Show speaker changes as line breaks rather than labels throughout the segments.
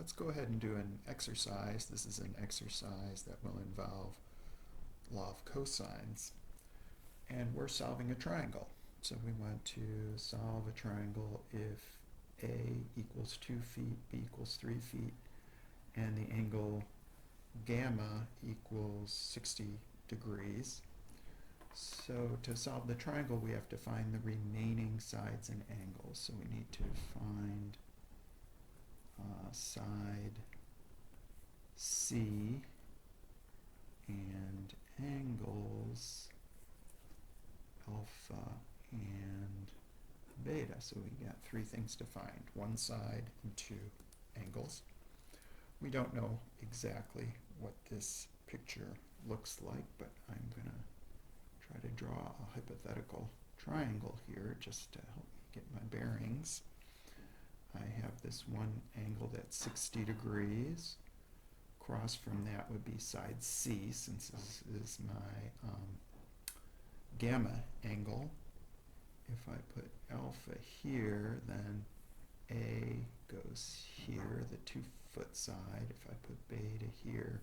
let's go ahead and do an exercise. This is an exercise that will involve law of cosines. And we're solving a triangle. So we want to solve a triangle if A equals 2 feet, B equals 3 feet, and the angle gamma equals 60 degrees. So to solve the triangle, we have to find the remaining sides and angles. So we need to find side C and angles alpha and beta. So we got three things to find, one side and two angles. We don't know exactly what this picture looks like, but I'm going to try to draw a hypothetical triangle here just to help me get my bearings. I have this one angle that's 60 degrees. Across from that would be side C, since this is my gamma angle. If I put alpha here, then A goes here, the 2-foot side. If I put beta here,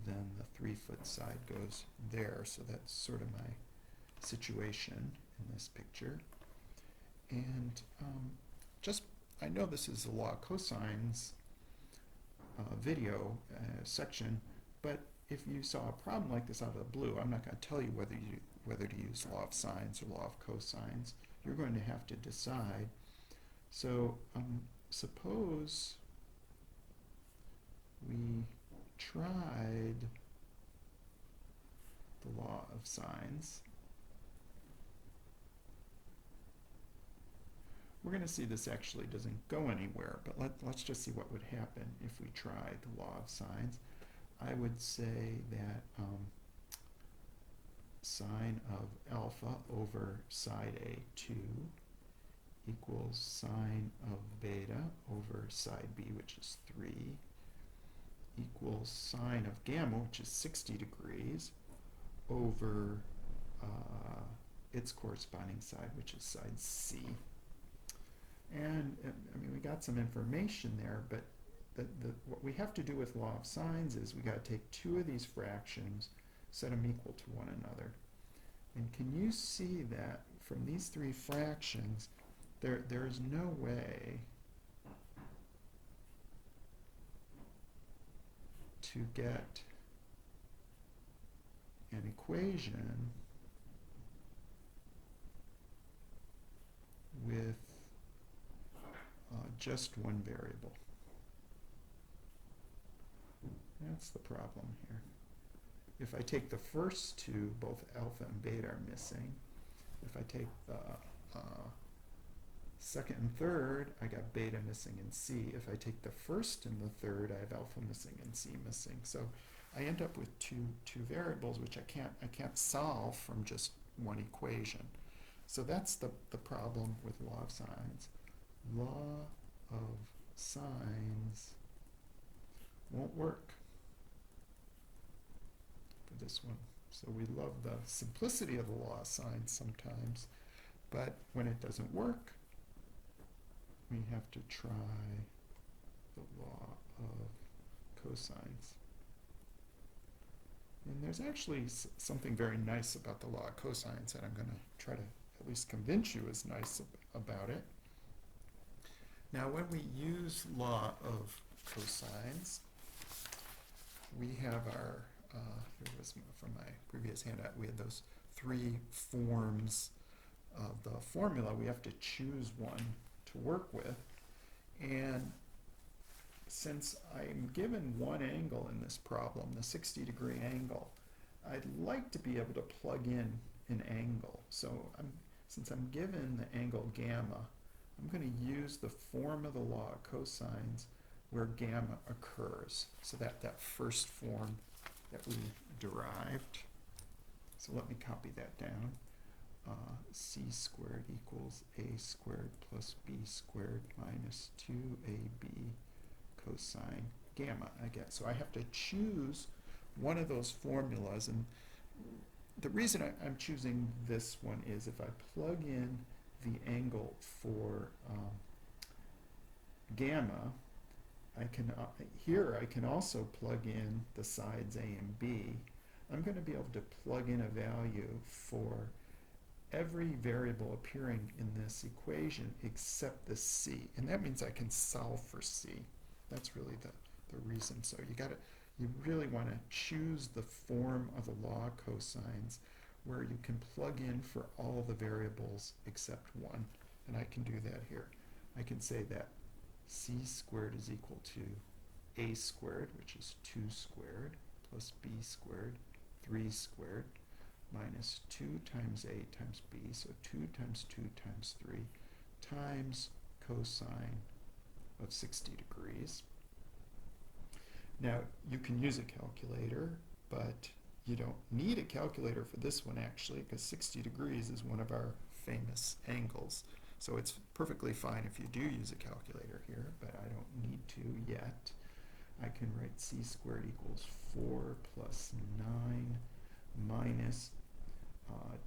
then the 3-foot side goes there. So that's sort of my situation in this picture. And I know this is a law of cosines video section, but if you saw a problem like this out of the blue, I'm not going to tell you whether to use law of sines or law of cosines. You're going to have to decide. So suppose we tried the law of sines. We're going to see this actually doesn't go anywhere, but let's just see what would happen if we tried the law of sines. I would say that sine of alpha over side A2 equals sine of beta over side B, which is 3, equals sine of gamma, which is 60 degrees, over its corresponding side, which is side C. And I mean, we got some information there, but what we have to do with law of sines is we got to take two of these fractions, set them equal to one another. And can you see that from these three fractions, there is no way to get an equation with just one variable. That's the problem here. If I take the first two, both alpha and beta are missing. If I take the second and third, I got beta missing and C. If I take the first and the third, I have alpha missing and C missing. So I end up with two variables which I can't solve from just one equation. So that's the problem with law of sines. Law of sines won't work for this one. So we love the simplicity of the law of sines sometimes, but when it doesn't work, we have to try the law of cosines. And there's actually something very nice about the law of cosines, and I'm going to try to at least convince you is nice about it. Now, when we use law of cosines, we have our, here was from my previous handout, we had those three forms of the formula. We have to choose one to work with. And since I'm given one angle in this problem, the 60-degree angle, I'd like to be able to plug in an angle. So since I'm given the angle gamma, I'm going to use the form of the law of cosines where gamma occurs. So that first form that we derived. So let me copy that down. C squared equals A squared plus B squared minus 2AB cosine gamma again. So I have to choose one of those formulas, and the reason I'm choosing this one is if I plug in the angle for gamma, here I can also plug in the sides A and B. I'm going to be able to plug in a value for every variable appearing in this equation except the C. And that means I can solve for C. That's really the reason. So you really want to choose the form of the law of cosines where you can plug in for all the variables except one. And I can do that here. I can say that C squared is equal to A squared, which is 2 squared, plus B squared, 3 squared, minus 2 times A times B, so 2 times 2 times 3, times cosine of 60 degrees. Now, you can use a calculator, but you don't need a calculator for this one, actually, because 60 degrees is one of our famous angles. So it's perfectly fine if you do use a calculator here, but I don't need to yet. I can write C squared equals 4 plus 9 minus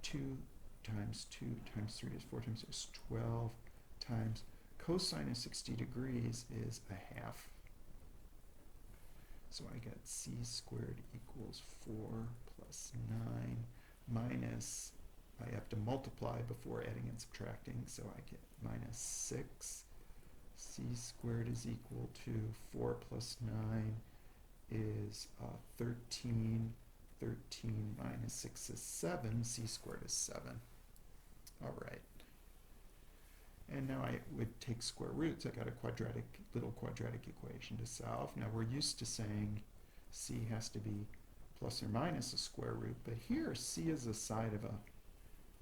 2 times 2 times 3 is 4 times 6 is 12 times cosine of 60 degrees is a half. So I get C squared equals 4 plus 9 minus, I have to multiply before adding and subtracting, so I get minus 6. C squared is equal to 4 plus 9 is 13. 13 minus 6 is 7. C squared is 7. All right. And now I would take square roots. I got a little quadratic equation to solve. Now we're used to saying C has to be plus or minus a square root, but here C is the side of a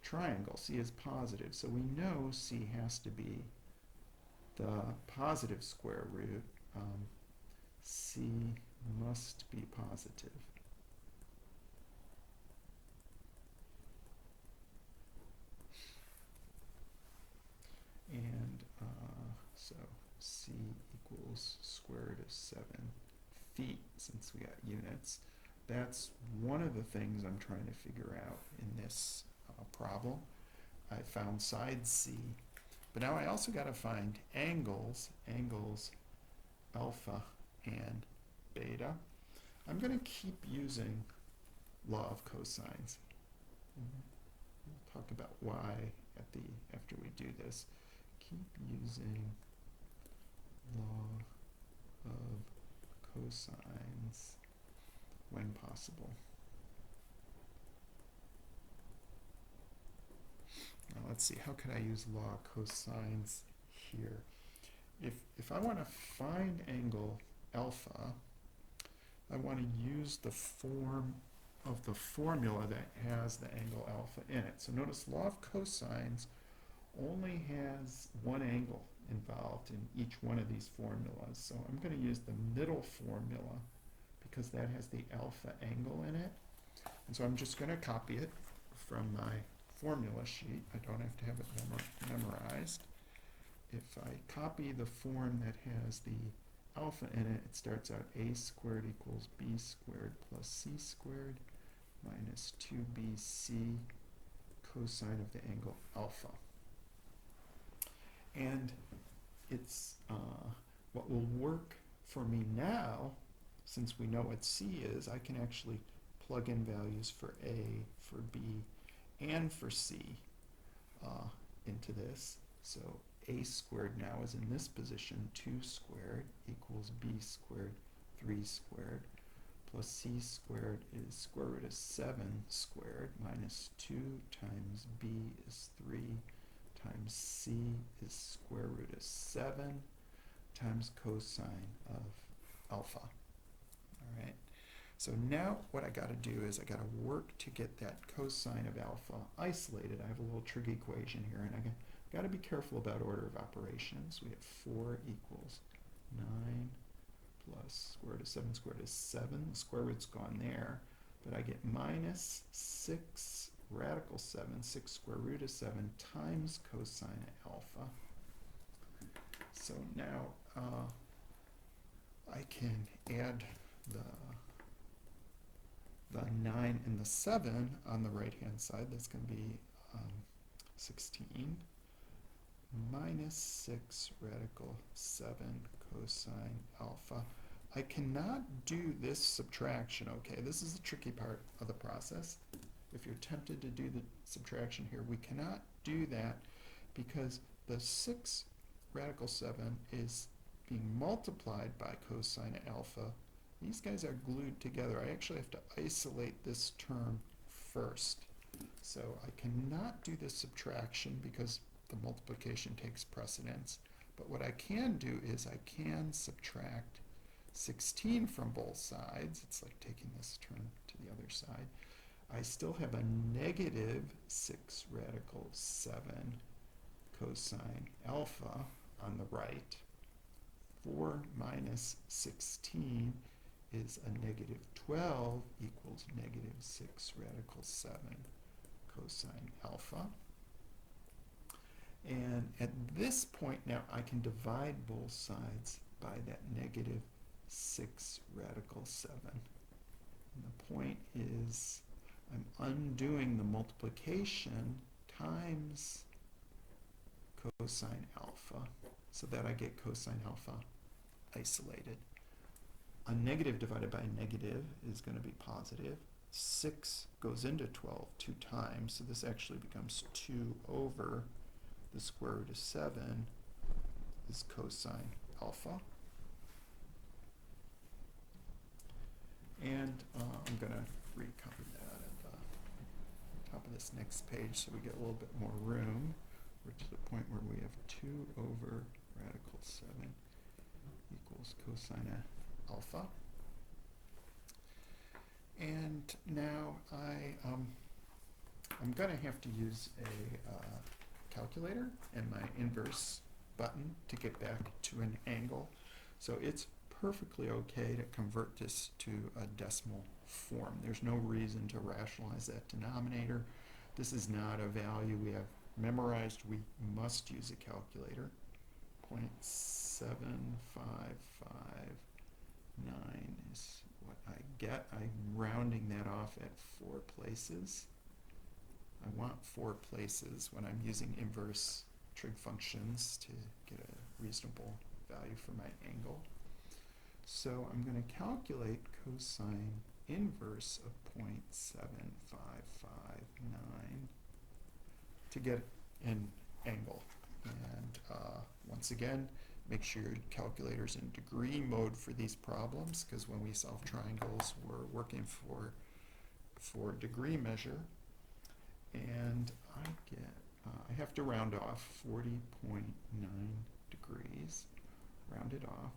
triangle. C is positive, so we know C has to be the positive square root. C must be positive. And so C equals square root of 7 feet, since we got units. That's one of the things I'm trying to figure out in this problem. I found side C, but now I also got to find angles alpha and beta. I'm going to keep using law of cosines. We'll talk about why after we do this. Keep using law of cosines when possible. Now let's see, how can I use law of cosines here? If I want to find angle alpha, I want to use the form of the formula that has the angle alpha in it. So notice law of cosines only has one angle involved in each one of these formulas. So I'm going to use the middle formula because that has the alpha angle in it. And so I'm just going to copy it from my formula sheet. I don't have to have it memorized. If I copy the form that has the alpha in it, it starts out a squared equals b squared plus c squared minus 2bc cosine of the angle alpha. And it's what will work for me now, since we know what C is, I can actually plug in values for A, for B, and for C into this. So A squared now is in this position, 2 squared equals B squared, 3 squared, plus C squared is square root of 7 squared minus 2 times B is 3 times C is square root of 7 times cosine of alpha. All right. So now what I got to do is I got to work to get that cosine of alpha isolated. I have a little trig equation here, and I got to be careful about order of operations. We have 4 equals 9 plus square root of 7 squared is 7. The square root's gone there, but I get minus 6 radical 7, 6 square root of 7 times cosine of alpha. So now I can add the 9 and the 7 on the right hand side. That's going to be 16 minus 6 radical 7 cosine alpha. I cannot do this subtraction, okay? This is the tricky part of the process. If you're tempted to do the subtraction here, we cannot do that because the 6 radical 7 is being multiplied by cosine alpha. These guys are glued together. I actually have to isolate this term first. So I cannot do this subtraction because the multiplication takes precedence. But what I can do is I can subtract 16 from both sides. It's like taking this term to the other side. I still have a negative 6 radical 7 cosine alpha on the right. 4 minus 16 is a negative 12 equals negative 6 radical 7 cosine alpha. And at this point now I can divide both sides by that negative 6 radical 7. And the point is I'm undoing the multiplication times cosine alpha so that I get cosine alpha isolated. A negative divided by a negative is going to be positive. 6 goes into 12 2 times, so this actually becomes 2 over the square root of 7 is cosine alpha. And I'm going to recopy that at the top of this next page so we get a little bit more room. We're to the point where we have 2 over radical 7 equals cosine alpha. And now I'm going to have to use a calculator and my inverse button to get back to an angle. So it's perfectly okay to convert this to a decimal form. There's no reason to rationalize that denominator. This is not a value we have memorized. We must use a calculator. 0.7559 is what I get. I'm rounding that off at 4 places. I want 4 places when I'm using inverse trig functions to get a reasonable value for my angle. So I'm going to calculate cosine inverse of 0.7559 to get an angle. And once again, make sure your calculator's in degree mode for these problems, because when we solve triangles, we're working for degree measure. And I have to round off 40.9 degrees, round it off.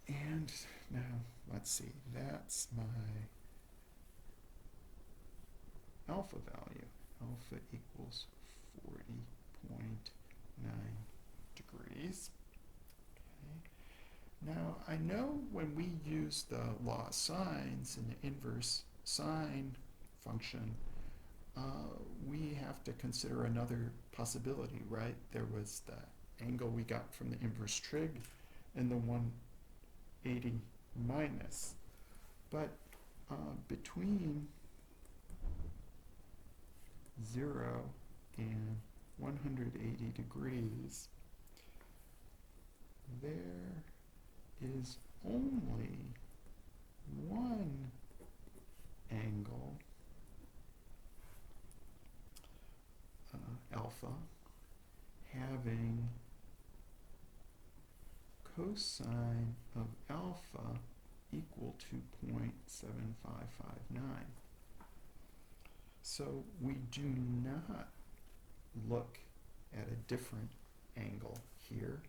And now, let's see, that's my alpha value. Alpha equals 40.9 degrees. Okay. Now, I know when we use the law of sines in the inverse sine function, we have to consider another possibility, right? There was the angle we got from the inverse trig and the 180 minus. But between 0 and 180 degrees, there is only one angle, alpha, having cosine of alpha equal to 0.7559. So we do not look at a different angle here.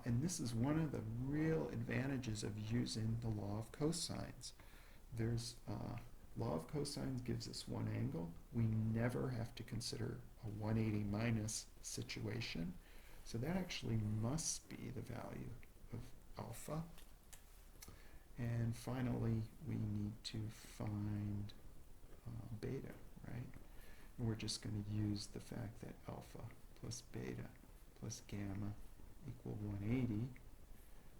And this is one of the real advantages of using the law of cosines. There's law of cosines gives us one angle. We never have to consider a 180 minus situation. So that actually must be the value of alpha. And finally, we need to find beta, right? And we're just going to use the fact that alpha plus beta plus gamma equal 180.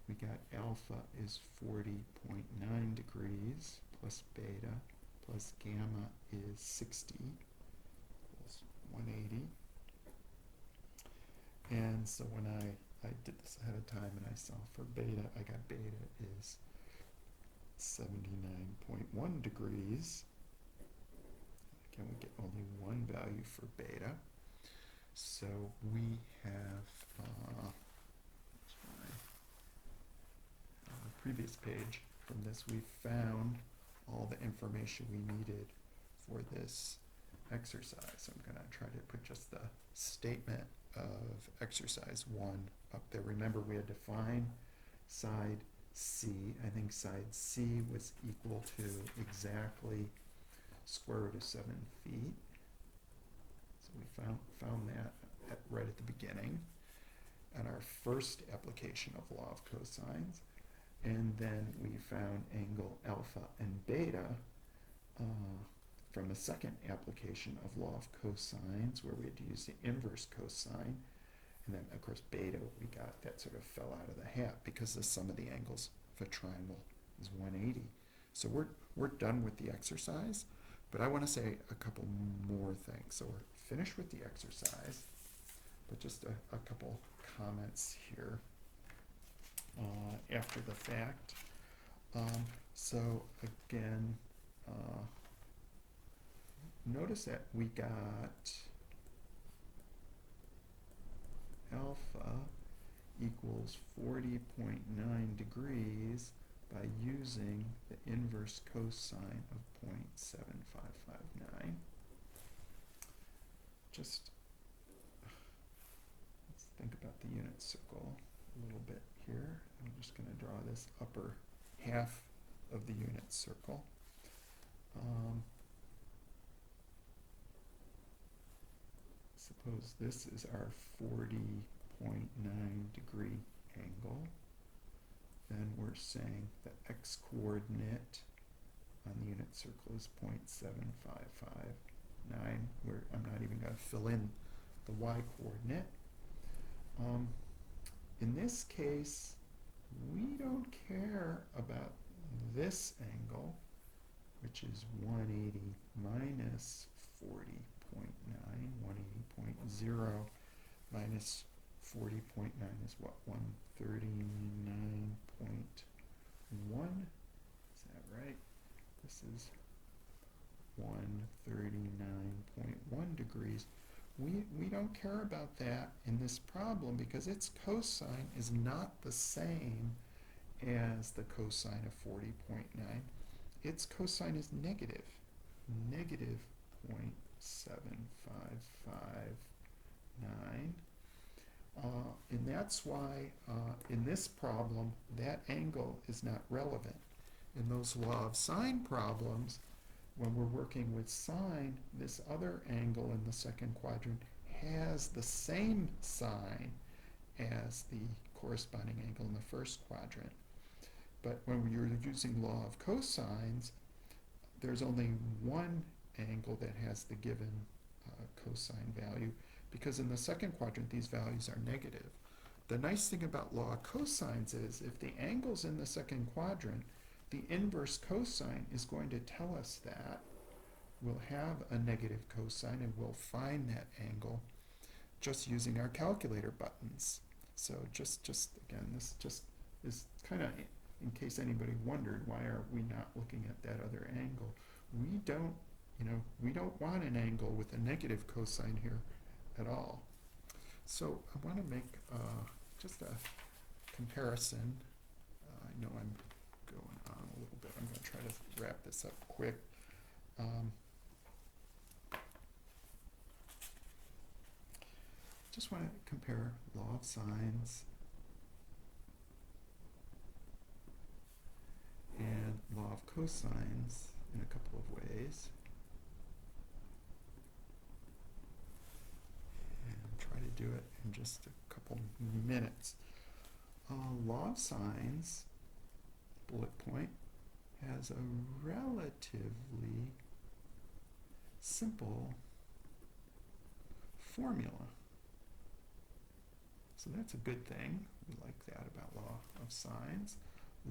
We got alpha is 40.9 degrees plus beta plus gamma is 60 equals 180. And so when I did this ahead of time and I saw for beta, I got beta is 79.1 degrees. Again, we get only one value for beta. So we have, on the previous page from this, we found all the information we needed for this exercise. I'm going to try to put just the statement of exercise 1 up there. Remember, we had to find side C. I think side C was equal to exactly square root of 7 feet. So we found that right at the beginning. And our first application of law of cosines. And then we found angle alpha and beta from a second application of law of cosines, where we had to use the inverse cosine. And then, of course, beta we got, that sort of fell out of the hat because the sum of the angles of a triangle is 180. So we're done with the exercise, but I want to say a couple more things. So we're finished with the exercise, but just a couple comments here after the fact. So again, notice that we got alpha equals 40.9 degrees by using the inverse cosine of 0.7559. Just let's think about the unit circle a little bit here. I'm just going to draw this upper half of the unit circle. Suppose this is our 40.9 degree angle. Then we're saying the x-coordinate on the unit circle is 0.7559. I'm not even going to fill in the y-coordinate. In this case, we don't care about this angle, which is 180 minus 40.9. 180.0 minus 40.9 is what? 139.1. Is that right? This is 139.1 degrees. We don't care about that in this problem because its cosine is not the same as the cosine of 40.9. Its cosine is negative 0.7559. And that's why in this problem that angle is not relevant. In those law of sine problems, when we're working with sine, this other angle in the second quadrant has the same sign as the corresponding angle in the first quadrant. But when you're using law of cosines, there's only one angle that has the given cosine value, because in the second quadrant these values are negative. The nice thing about law of cosines is if the angle's in the second quadrant, the inverse cosine is going to tell us that. We'll have a negative cosine and we'll find that angle just using our calculator buttons. So just again, this just is kind of, in case anybody wondered, why are we not looking at that other angle? We don't want an angle with a negative cosine here at all. So I want to make just a comparison. I know I'm going on a little bit. I'm going to try to wrap this up quick. Just want to compare law of sines and law of cosines in a couple of ways. And try to do it in just a couple minutes. Law of sines, bullet point, has a relatively simple formula. So that's a good thing. We like that about law of sines.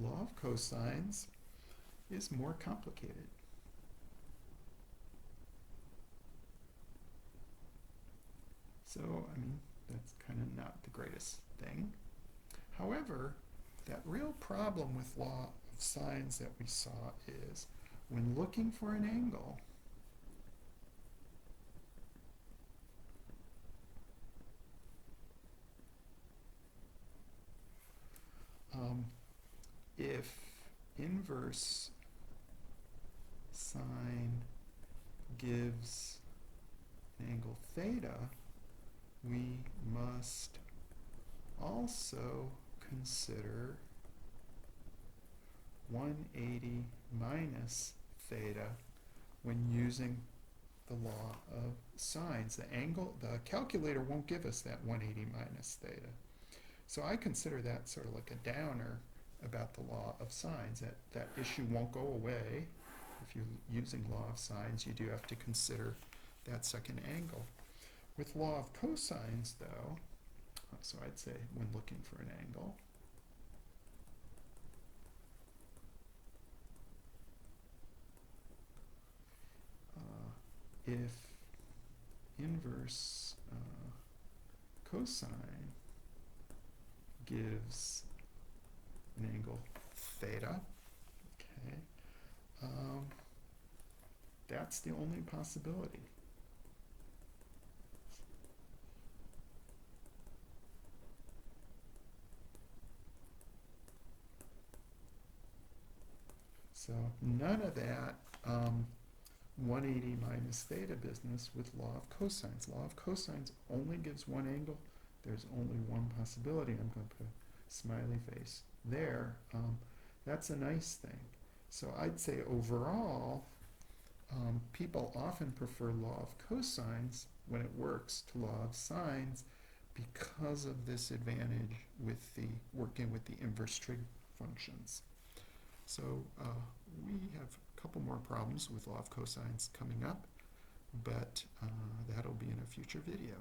Law of cosines is more complicated. So, I mean, that's kind of not the greatest thing. However, that real problem with law of sines that we saw is when looking for an angle, if inverse sine gives an angle theta, we must also consider 180 minus theta when using the law of sines. The calculator won't give us that 180 minus theta. So I consider that sort of like a downer about the law of sines. That issue won't go away. If you're using law of sines, you do have to consider that second angle. With law of cosines, though, so I'd say when looking for an angle, if inverse cosine gives an angle theta, okay, that's the only possibility. So none of that 180 minus theta business with law of cosines. Law of cosines only gives one angle. There's only one possibility. I'm going to put a smiley face there. That's a nice thing. So I'd say overall, people often prefer law of cosines when it works to law of sines because of this advantage with the working with the inverse trig functions. So we have a couple more problems with law of cosines coming up, but that'll be in a future video.